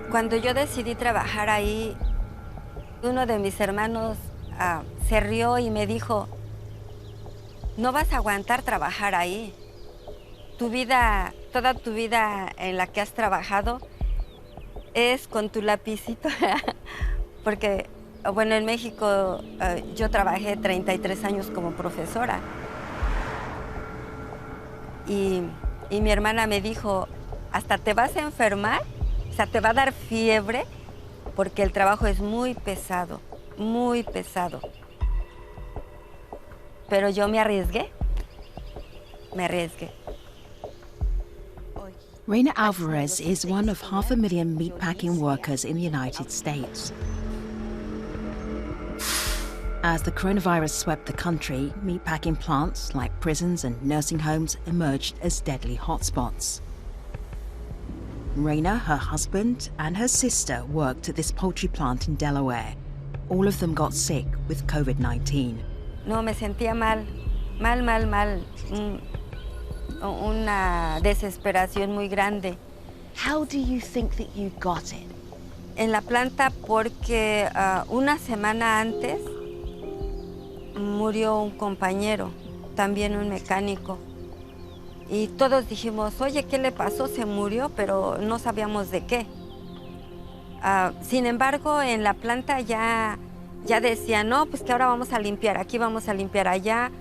Cuando yo decidí trabajar ahí, uno de mis hermanos se rió y me dijo, no vas a aguantar trabajar ahí. Tu vida, toda tu vida en la que has trabajado es con tu lapicito. Porque, bueno, en México yo trabajé 33 años como profesora. Y mi hermana me dijo, hasta te vas a enfermar, o sea, te va a dar fiebre, porque el trabajo es muy pesado, muy pesado. Pero yo me arriesgué. Reina Alvarez is one of 500,000 meatpacking workers in the United States. As the coronavirus swept the country, meatpacking plants like prisons and nursing homes emerged as deadly hotspots. Reina, her husband, and her sister worked at this poultry plant in Delaware. All of them got sick with COVID-19. No, me sentía mal. Una desesperación muy grande. How do you think that you got it? En la planta porque una semana antes murió un compañero, también un mecánico. Y todos dijimos, oye, ¿qué le pasó? Se murió, pero no sabíamos de qué. Sin embargo, en la planta ya decían, no, pues que ahora vamos a limpiar, aquí vamos a limpiar allá.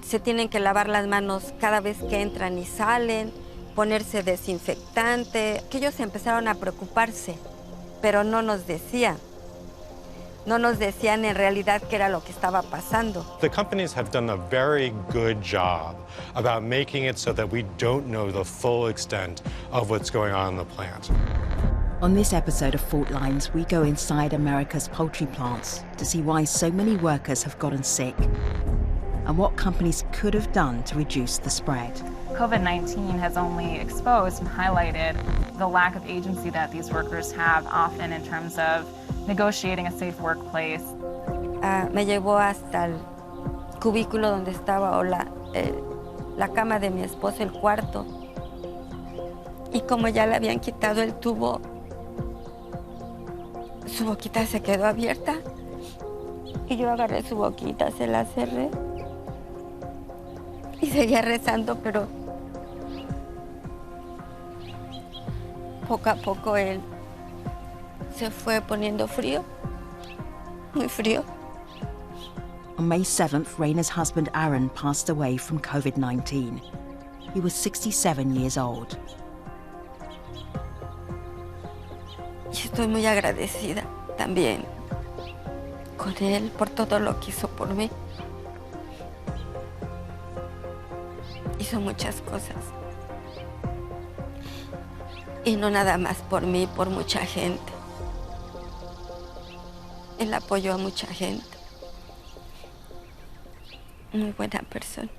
Se tienen que lavar las manos cada vez que entran y salen, ponerse desinfectante. Que ellos empezaron a preocuparse, pero no nos decían. No nos decían en realidad qué era lo que estaba pasando. The companies have done a very good job about making it so that we don't know the full extent of what's going on in the plant. On this episode of Fault Lines, we go inside America's poultry plants to see why so many workers have gotten sick and what companies could have done to reduce the spread. COVID-19 has only exposed and highlighted the lack of agency that these workers have often in terms of negotiating a safe workplace. Me llevó hasta el cubículo donde estaba, o la cama de mi esposo, el cuarto. Y como ya le habían quitado el tubo, su boquita se quedó abierta. Y yo agarré su boquita, se la cerré. Y seguía rezando, pero poco a poco él se fue poniendo frío, muy frío. On May 7th, Reina's husband Aaron passed away from COVID-19. He was 67 years old. Y estoy muy agradecida también con él por todo lo que hizo por mí. Hizo muchas cosas. Y no nada más por mí, por mucha gente. Él apoyó a mucha gente. Muy buena persona.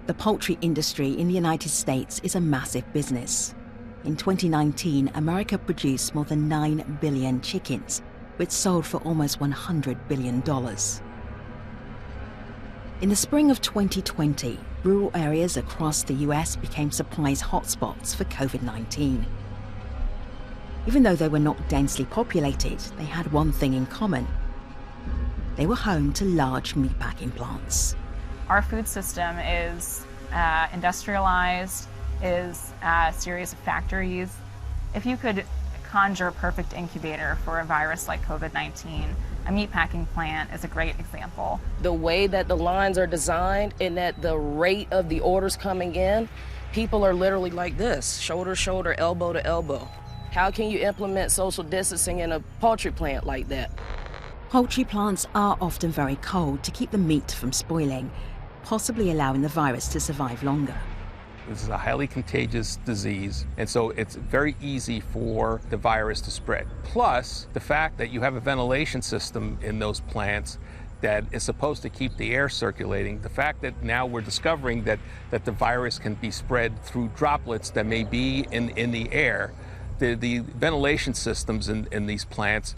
The poultry industry in the United States is a massive business. In 2019, America produced more than 9 billion chickens, which sold for almost $100 billion. In the spring of 2020, rural areas across the US became supplies hotspots for COVID-19. Even though they were not densely populated, they had one thing in common. They were home to large meatpacking plants. Our food system is industrialized, is a series of factories. If you could conjure a perfect incubator for a virus like COVID-19, a meatpacking plant is a great example. The way that the lines are designed and that the rate of the orders coming in, people are literally like this, shoulder to shoulder, elbow to elbow. How can you implement social distancing in a poultry plant like that? Poultry plants are often very cold to keep the meat from spoiling, possibly allowing the virus to survive longer. This is a highly contagious disease, and so it's very easy for the virus to spread. Plus, the fact that you have a ventilation system in those plants that is supposed to keep the air circulating, the fact that now we're discovering that the virus can be spread through droplets that may be in the air, the ventilation systems in these plants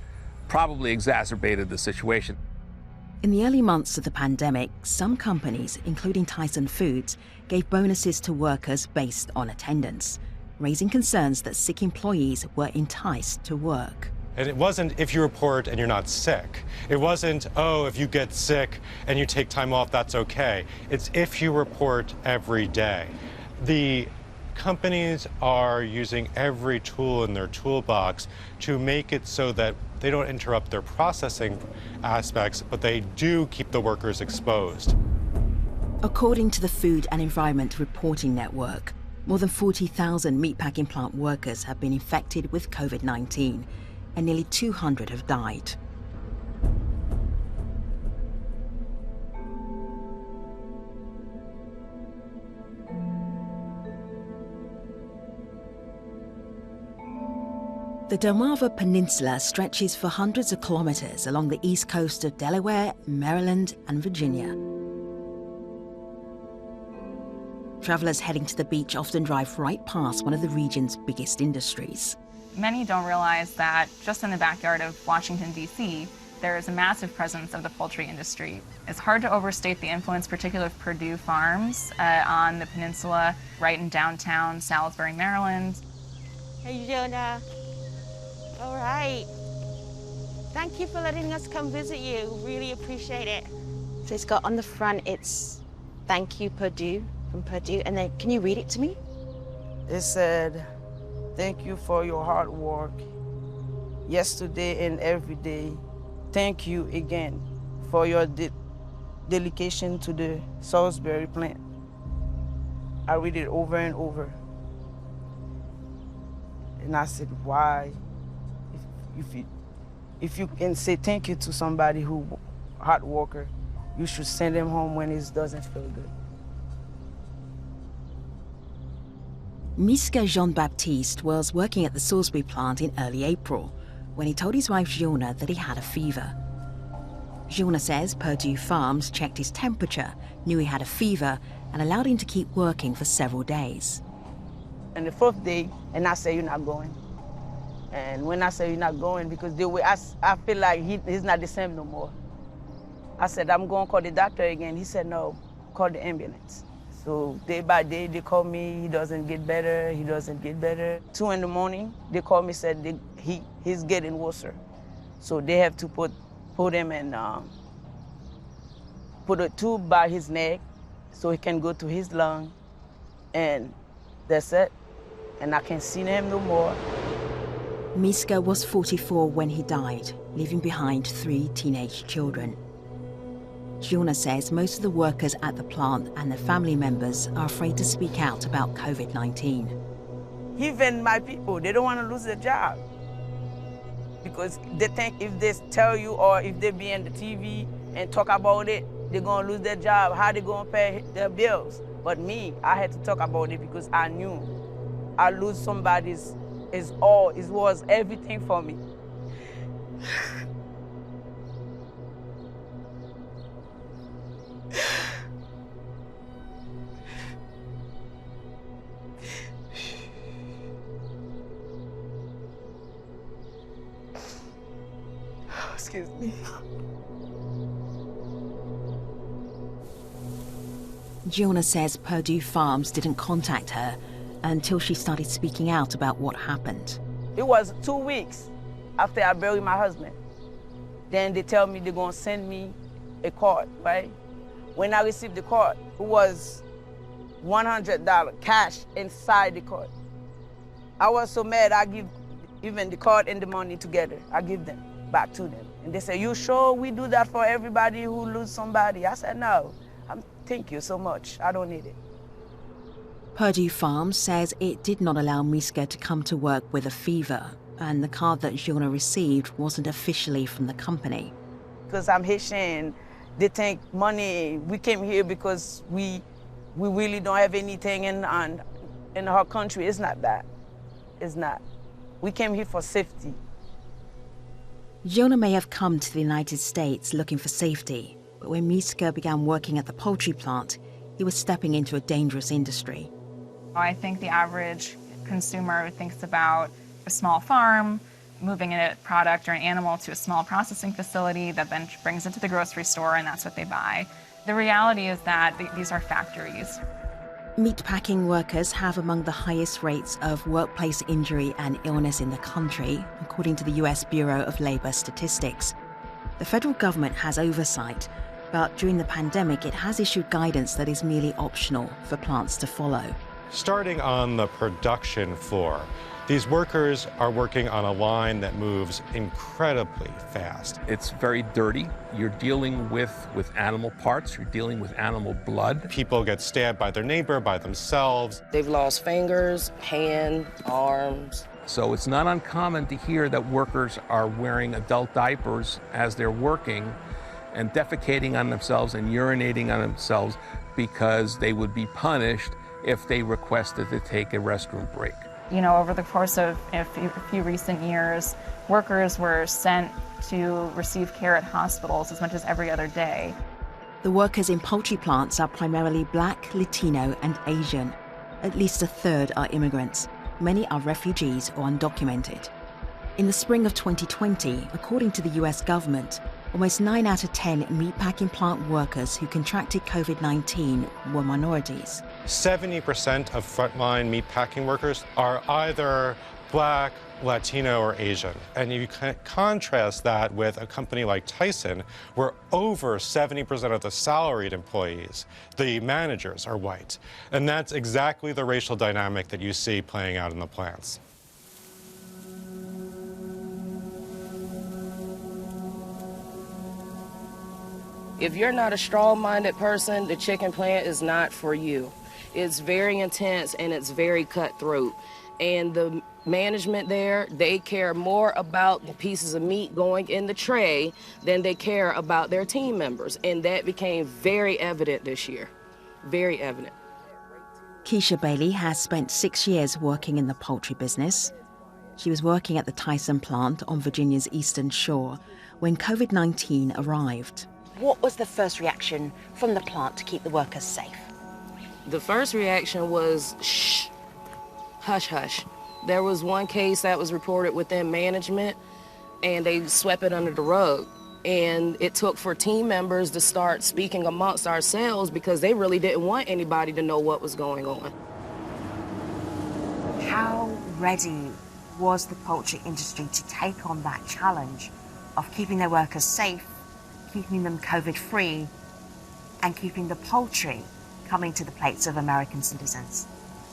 probably exacerbated the situation. In the early months of the pandemic, some companies, including Tyson Foods, gave bonuses to workers based on attendance, raising concerns that sick employees were enticed to work. And it wasn't if you report and you're not sick. It wasn't, oh, if you get sick and you take time off, that's okay. It's if you report every day. The companies are using every tool in their toolbox to make it so that they don't interrupt their processing aspects, but they do keep the workers exposed. According to the Food and Environment Reporting Network, more than 40,000 meatpacking plant workers have been infected with COVID-19, and nearly 200 have died. The Delmarva Peninsula stretches for hundreds of kilometers along the east coast of Delaware, Maryland, and Virginia. Travelers heading to the beach often drive right past one of the region's biggest industries. Many don't realize that just in the backyard of Washington, D.C., there is a massive presence of the poultry industry. It's hard to overstate the influence, particularly of Purdue Farms on the peninsula, right in downtown Salisbury, Maryland. Hey, Jonah. All right. Thank you for letting us come visit you. Really appreciate it. So it's got on the front, it's thank you, Purdue, from Purdue. And then, can you read it to me? It said, thank you for your hard work yesterday and every day. Thank you again for your dedication to the Salisbury plant. I read it over and over. And I said, why? If you can say thank you to somebody who hard worker, you should send them home when it doesn't feel good. Miska Jean-Baptiste was working at the Salisbury plant in early April when he told his wife Giona that he had a fever. Giona says Purdue Farms checked his temperature, knew he had a fever, and allowed him to keep working for several days. And the fourth day, and I said, you're not going. And when I say you're not going, because the way I feel like he's not the same no more. I said, I'm going to call the doctor again. He said, no, call the ambulance. So day by day, they call me, he doesn't get better, he doesn't get better. 2 in the morning, they call me, said he's getting worse. So they have to put him in, put a tube by his neck so he can go to his lung. And that's it. And I can't see him no more. Miska was 44 when he died, leaving behind 3 teenage children. Giona says most of the workers at the plant and their family members are afraid to speak out about COVID-19. Even my people, they don't want to lose their job. Because they think if they tell you or if they be on the TV and talk about it, they're going to lose their job. How they going to pay their bills? But me, I had to talk about it because I knew I lose somebody's is all, it was everything for me. Excuse me. Giona says Purdue Farms didn't contact her until she started speaking out about what happened. It was 2 weeks after I buried my husband. Then they tell me they're gonna send me a card, right? When I received the card, it was $100 cash inside the card. I was so mad, I give even the card and the money together. I give them back to them. And they say, you sure we do that for everybody who lose somebody? I said, no, thank you so much, I don't need it. Purdue Farms says it did not allow Miska to come to work with a fever, and the card that Giona received wasn't officially from the company. Because I'm Haitian, they think money, we came here because we really don't have anything in our country. It's not that. It's not. We came here for safety. Jonah may have come to the United States looking for safety, but when Miska began working at the poultry plant, he was stepping into a dangerous industry. I think the average consumer thinks about a small farm, moving a product or an animal to a small processing facility that then brings it to the grocery store, and that's what they buy. The reality is that these are factories. Meatpacking workers have among the highest rates of workplace injury and illness in the country, according to the US Bureau of Labor Statistics. The federal government has oversight, but during the pandemic, it has issued guidance that is merely optional for plants to follow. Starting on the production floor, these workers are working on a line that moves incredibly fast. It's very dirty. You're dealing with animal parts. You're dealing with animal blood. People get stabbed by their neighbor, by themselves. They've lost fingers, hand, arms. So it's not uncommon to hear that workers are wearing adult diapers as they're working and defecating on themselves and urinating on themselves because they would be punished if they requested to take a restroom break. You know, over the course of a few recent years, workers were sent to receive care at hospitals as much as every other day. The workers in poultry plants are primarily Black, Latino, and Asian. At least a third are immigrants. Many are refugees or undocumented. In the spring of 2020, according to the US government, almost 9 out of 10 meatpacking plant workers who contracted COVID-19 were minorities. 70% of frontline meatpacking workers are either Black, Latino, or Asian. And you can contrast that with a company like Tyson, where over 70% of the salaried employees, the managers, are white. And that's exactly the racial dynamic that you see playing out in the plants. If you're not a strong-minded person, the chicken plant is not for you. It's very intense and it's very cutthroat. And the management there, they care more about the pieces of meat going in the tray than they care about their team members. And that became very evident this year, very evident. Keisha Bailey has spent 6 years working in the poultry business. She was working at the Tyson plant on Virginia's Eastern Shore when COVID-19 arrived. What was the first reaction from the plant to keep the workers safe? The first reaction was, shh, hush, hush. There was one case that was reported within management, and they swept it under the rug. And it took for team members to start speaking amongst ourselves because they really didn't want anybody to know what was going on. How ready was the poultry industry to take on that challenge of keeping their workers safe, keeping them COVID-free, and keeping the poultry coming to the plates of American citizens?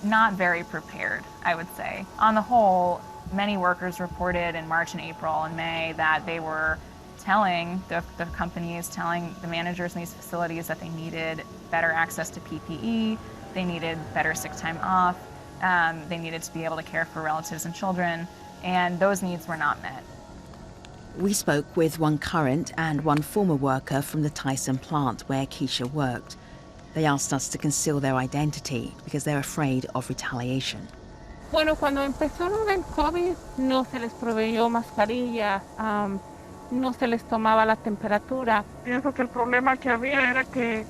Not very prepared, I would say. On the whole, many workers reported in March and April and May that they were telling the companies, telling the managers in these facilities that they needed better access to PPE, they needed better sick time off, they needed to be able to care for relatives and children, and those needs were not met. We spoke with one current and one former worker from the Tyson plant where Keisha worked. They asked us to conceal their identity because they're afraid of retaliation. Bueno, cuando empezó lo del COVID, no se les proveyó mascarilla, no se les tomaba la temperatura. Pienso que el problema que había era que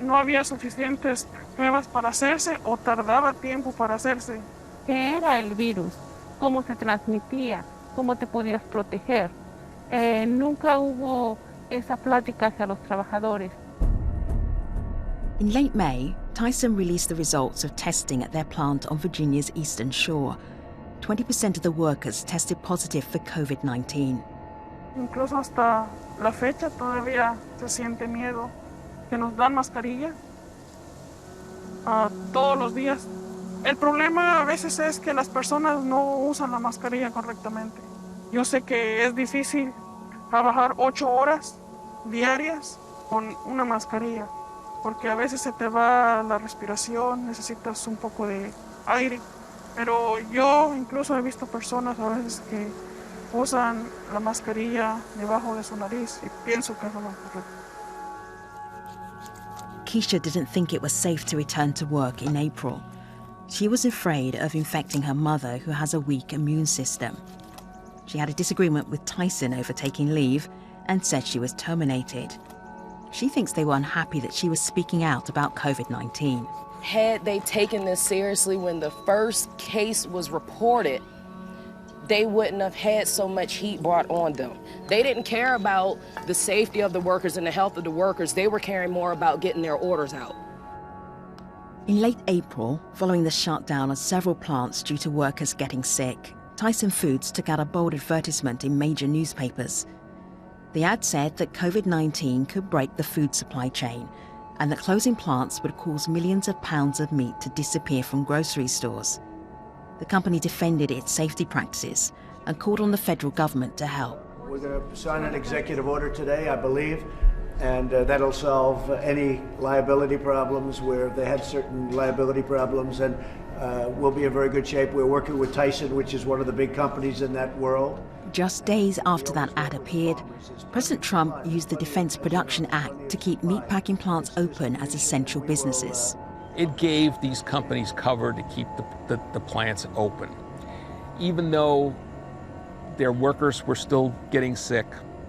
no había suficientes pruebas para hacerse o tardaba tiempo para hacerse. ¿Qué era el virus? ¿Cómo se transmitía? ¿Cómo te podías proteger? Nunca hubo esa plática hacia los trabajadores. In late May, Tyson released the results of testing at their plant on Virginia's Eastern Shore. 20% of the workers tested positive for COVID-19. Incluso hasta la fecha todavía se siente miedo que nos dan mascarilla todos los días. El problema a veces es que las personas no usan la mascarilla correctamente. Yo sé que es difícil trabajar 8 horas diarias con una mascarilla, porque a veces se te va la respiración, necesitas un poco de aire. Pero yo incluso he visto personas a veces que usan la mascarilla debajo de su nariz y pienso que es lo más correcto. Keisha didn't think it was safe to return to work in April. She was afraid of infecting her mother, who has a weak immune system. She had a disagreement with Tyson over taking leave and said she was terminated. She thinks they were unhappy that she was speaking out about COVID-19. Had they taken this seriously when the first case was reported, they wouldn't have had so much heat brought on them. They didn't care about the safety of the workers and the health of the workers. They were caring more about getting their orders out. In late April, following the shutdown of several plants due to workers getting sick, Tyson Foods took out a bold advertisement in major newspapers. The ad said that COVID-19 could break the food supply chain and that closing plants would cause millions of pounds of meat to disappear from grocery stores. The company defended its safety practices and called on the federal government to help. We're going to sign an executive order today, I believe, and that'll solve any liability problems where they had certain liability problems, and we'll be in very good shape. We're working with Tyson, which is one of the big companies in that world. Just days after that ad appeared, President Trump used the Defense Production Act to keep meatpacking plants open as essential businesses. It gave these companies cover to keep the plants open, even though their workers were still getting sick.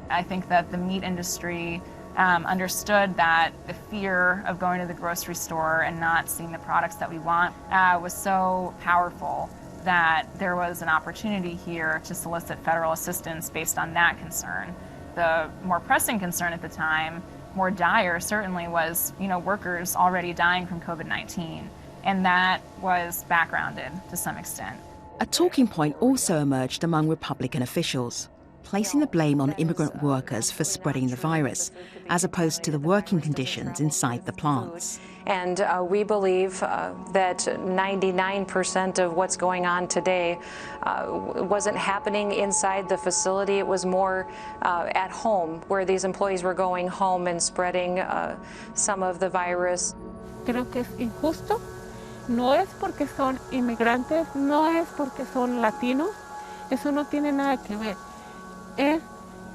I think that the meat industry understood that the fear of going to the grocery store and not seeing the products that we want was so powerful that there was an opportunity here to solicit federal assistance based on that concern. The more pressing concern at the time, more dire certainly, was, workers already dying from COVID-19, and that was backgrounded to some extent. A talking point also emerged among Republican officials, placing the blame on immigrant workers for spreading the virus, as opposed to the working conditions inside the plants. And we believe that 99% of what's going on today wasn't happening inside the facility. It was more at home, where these employees were going home and spreading some of the virus. Creo que es injusto. No es porque son inmigrantes, no es porque son latinos. Eso no tiene nada que ver. Es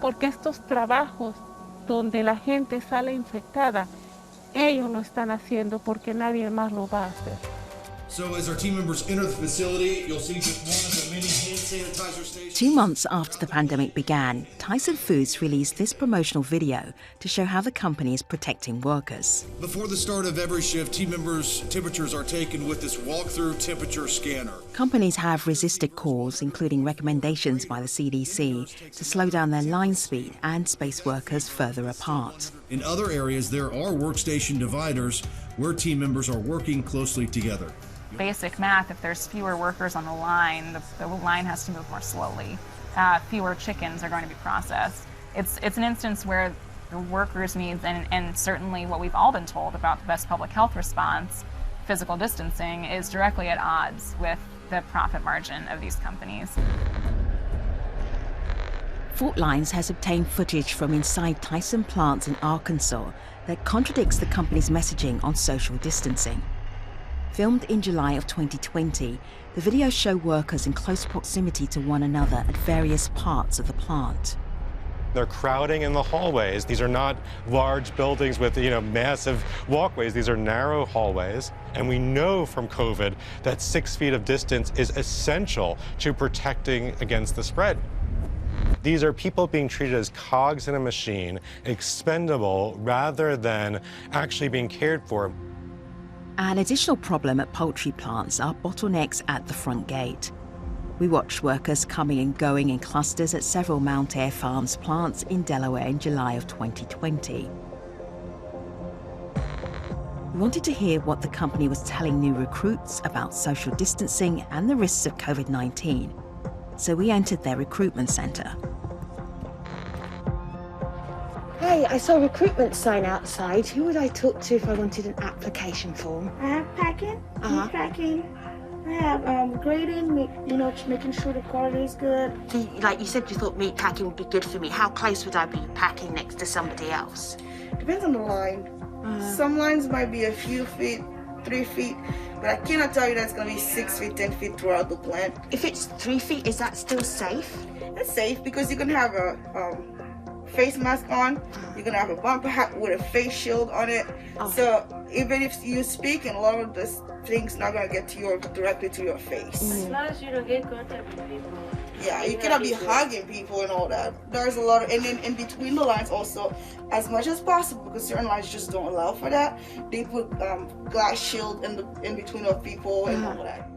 porque estos trabajos donde la gente sale infectada, ellos lo están haciendo porque nadie más lo va a hacer. So as our team members enter the facility, you'll see just one of the many hand sanitizer stations. 2 months after the pandemic began, Tyson Foods released this promotional video to show how the company is protecting workers. Before the start of every shift, team members' temperatures are taken with this walk-through temperature scanner. Companies have resisted calls, including recommendations by the CDC, to slow down their line speed and space workers further apart. In other areas, there are workstation dividers where team members are working closely together. Basic math, if there's fewer workers on the line has to move more slowly. Fewer chickens are going to be processed. It's an instance where the workers' needs, and certainly what we've all been told about the best public health response, physical distancing, is directly at odds with the profit margin of these companies. Fault Lines has obtained footage from inside Tyson plants in Arkansas that contradicts the company's messaging on social distancing. Filmed in July of 2020, the videos show workers in close proximity to one another at various parts of the plant. They're crowding in the hallways. These are not large buildings with, massive walkways. These are narrow hallways. And we know from COVID that 6 feet of distance is essential to protecting against the spread. These are people being treated as cogs in a machine, expendable rather than actually being cared for. An additional problem at poultry plants are bottlenecks at the front gate. We watched workers coming and going in clusters at several Mount Air Farms plants in Delaware in July of 2020. We wanted to hear what the company was telling new recruits about social distancing and the risks of COVID-19. So we entered their recruitment center. Hey, I saw a recruitment sign outside. Who would I talk to if I wanted an application form? I have packing, meatpacking. I have grading, making sure the quality is good. So, like you said, you thought meatpacking would be good for me. How close would I be packing next to somebody else? Depends on the line. Some lines might be a few feet, 3 feet, but I cannot tell you that's going to be 6 feet, 10 feet throughout the plant. If it's 3 feet, is that still safe? It's safe because you can have a face mask on, you're going to have a bumper hat with a face shield on it. So even if you speak, and a lot of this things not going to get to directly to your face. As long as you don't get contact with people. Yeah, you cannot be hugging people and all that. There's a lot of, and then in between the lines also, as much as possible, because certain lines just don't allow for that, they put glass shield in between of people and all that.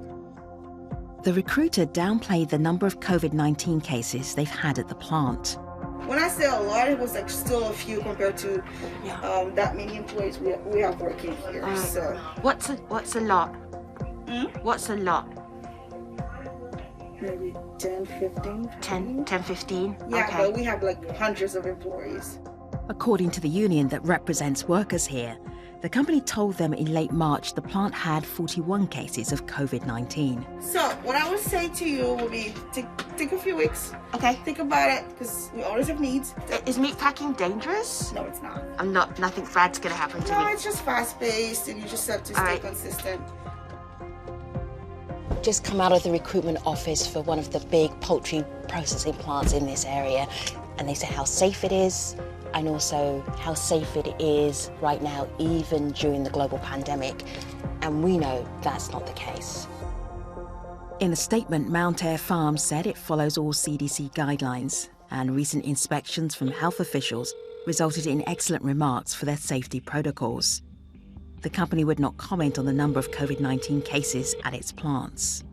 The recruiter downplayed the number of COVID-19 cases they've had at the plant. When I say a lot, it was like still a few compared to that many employees we have working here. So what's a lot? What's a lot? Maybe 10, 15. 10, 15? Yeah, okay. but we have like hundreds of employees. According to the union that represents workers here, the company told them in late March the plant had 41 cases of COVID-19. So what I would say to you would be take a few weeks. Okay. Think about it, because we always have needs. Is meatpacking dangerous? No, it's not. Nothing bad's gonna happen to me. No, it's just fast-paced, and you just have to stay consistent. Just come out of the recruitment office for one of the big poultry processing plants in this area, and they say how safe it is, and also how safe it is right now, even during the global pandemic. And we know that's not the case. In a statement, Mount Air Farms said it follows all CDC guidelines, and recent inspections from health officials resulted in excellent remarks for their safety protocols. The company would not comment on the number of COVID-19 cases at its plants.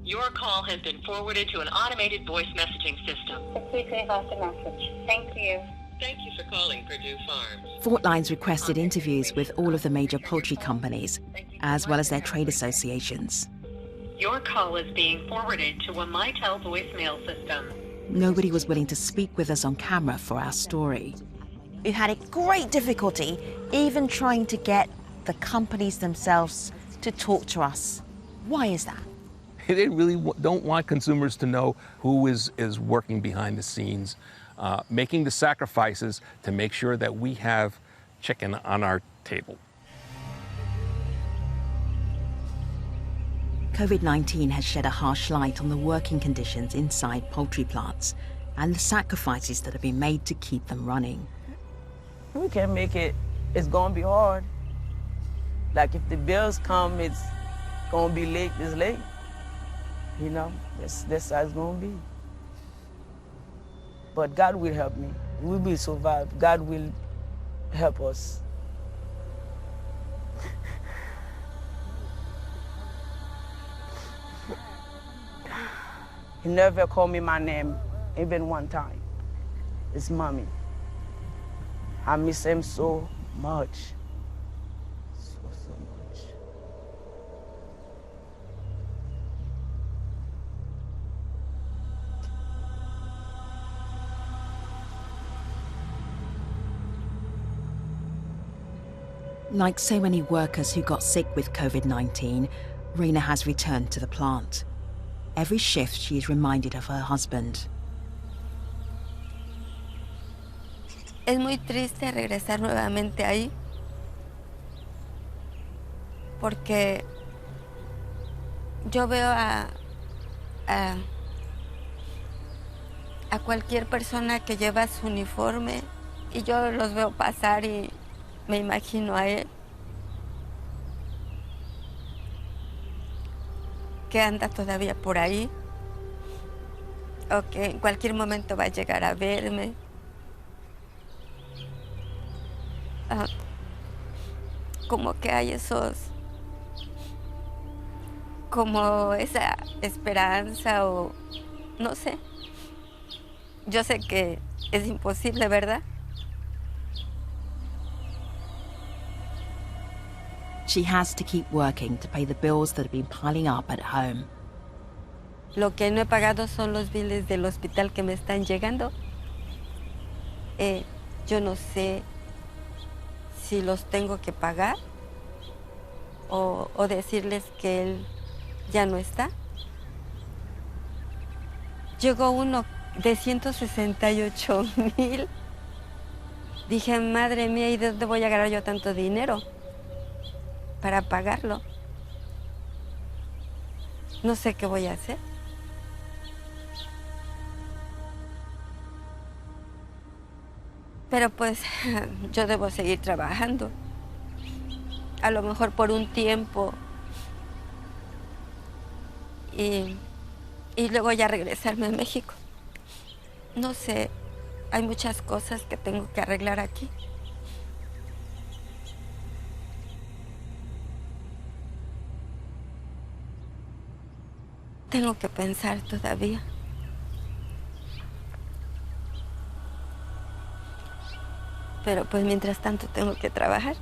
Your call has been forwarded to an automated voice messaging system. Please leave us a message. Thank you. Thank you for calling Purdue Farms. Fort Line's requested interviews with all of the major poultry companies, as well as their trade associations. Your call is being forwarded to a MyTel voicemail system. Nobody was willing to speak with us on camera for our story. We've had a great difficulty even trying to get the companies themselves to talk to us. Why is that? They really don't want consumers to know who is working behind the scenes, making the sacrifices to make sure that we have chicken on our table. COVID-19 has shed a harsh light on the working conditions inside poultry plants and the sacrifices that have been made to keep them running. We can make it. It's gonna be hard. Like if the bills come, it's gonna be late. It's late. You know, that's how it's gonna be. But God will help me. We will survive. God will help us. He never called me my name, even one time. It's Mommy. I miss him so much. So much. Like so many workers who got sick with COVID-19, Reina has returned to the plant. Every shift she is reminded of her husband. Es muy triste regresar nuevamente ahí, porque yo veo a cualquier persona que lleva su uniforme y yo los veo pasar y me imagino a él, que anda todavía por ahí, o que en cualquier momento va a llegar a verme. Como que hay como esa esperanza, o no sé. Yo sé que es imposible, ¿verdad? She has to keep working to pay the bills that have been piling up at home. Lo que no he pagado son los biles del hospital que me están llegando. Yo no sé si los tengo que pagar o decirles que él ya no está. Llegó uno de 168,000. Dije, madre mía, ¿y de dónde voy a agarrar yo tanto dinero para pagarlo? No sé qué voy a hacer. Pero pues yo debo seguir trabajando. A lo mejor por un tiempo. Y y luego ya regresarme a México. No sé, hay muchas cosas que tengo que arreglar aquí. Tengo que pensar todavía. Pero pues mientras tanto tengo que trabajar.